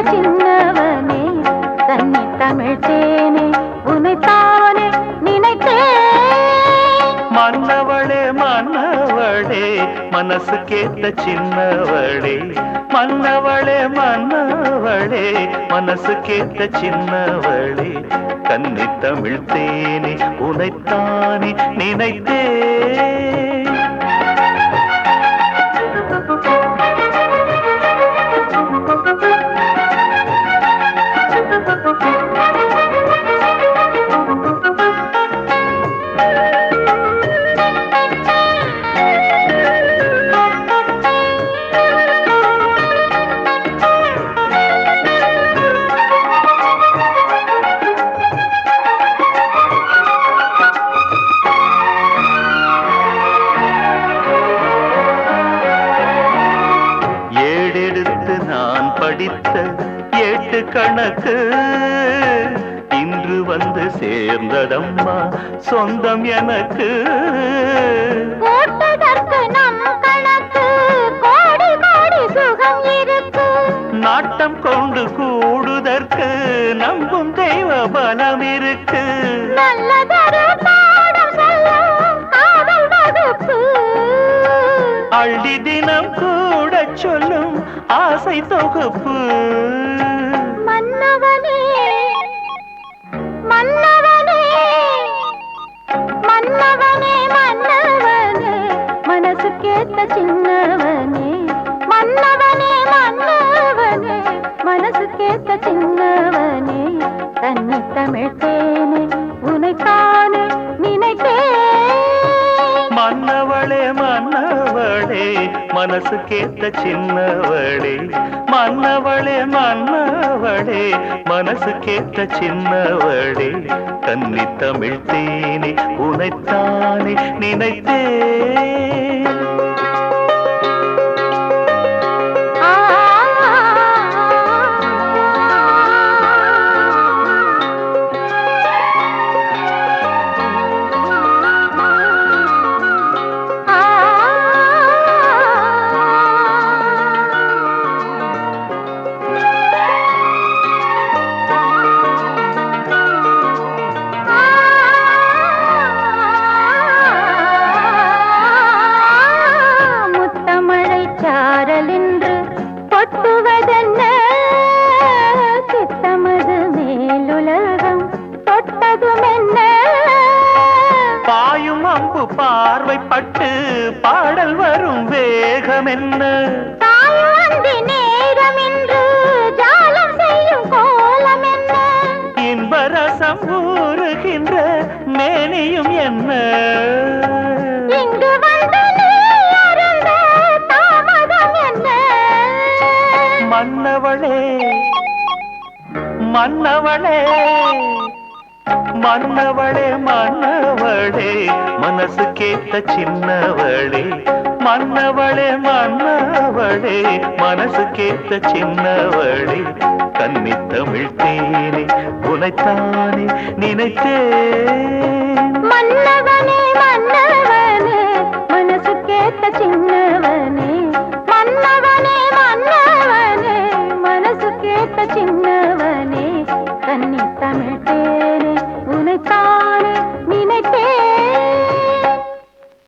சின்னவனே தன்னை தமிழ் தேனே உனைத்தானே நினைத்தேன். மன்னவளே மன்னவளே மனசு கேட்ட சின்னவளே, மன்னவளே மன்னவளே மனசு கேட்ட சின்னவளே, கன்னி தமிழ் தேனே உனைத்தானே நினைத்தேன். ஏடெடுத்து நான் படித்த ஏட்டு கணக்கு இன்று வந்து சேர்ந்ததம்மா சொந்தம் எனக்கு. நம் கணக்கு கோடி கோடி சுகம் இருக்கு, நாட்டம் கொண்டு கூடுதற்கு நம்பும் தெய்வ பலம் இருக்கு. நல்லதொரு பாடம் சொல்லும் காதல் வகுப்பு, அள்ளி தினம் கூட சொல்லும் ஆசை தொகுப்பு. மன்னவனே மன்னவனே மன்னவனே மன்னவனே மனசு கேட்ட சின்னவனே, மன்னவனே மன்னவனே மனசு கேட்ட சின்னவனே, தன்னை தமிழ் தேனே உனைத்தானே நினைத்தேன். மன்னவளே மன்னவளே மனசு கேட்ட சின்னவளே, மன்னவளே மன்னவளே மனசு கேட்ட சின்னவளே, கன்னி தமிழ் தேனே உனைத்தானே நினைத்தேன். பொட்டுவதென்ன சித்தமது மேலுலகம் தொட்டதும் என்ன, பாயும் அம்பு பார்வைப்பட்டு பாடல் வரும் வேகம் என்ன, தாயுந்தி நேரம் என்று ஜாலம் செய்யும் கோலம் என்ன, இன்பரசம் ஊறுகின்ற மேனியும் என்ன, இங்கு வந்து நீ அருந்த தாமதம் என்ன. மன்னவளே மன்னவளே மன்னவளே மன்னவளே மனசு கேட்ட சின்னவளே, மன்னவளே மன்னவளே மனசு கேட்ட சின்னவளே, கன்னி தமிழ் தேனே உனைத்தானே நினைத்தேன்.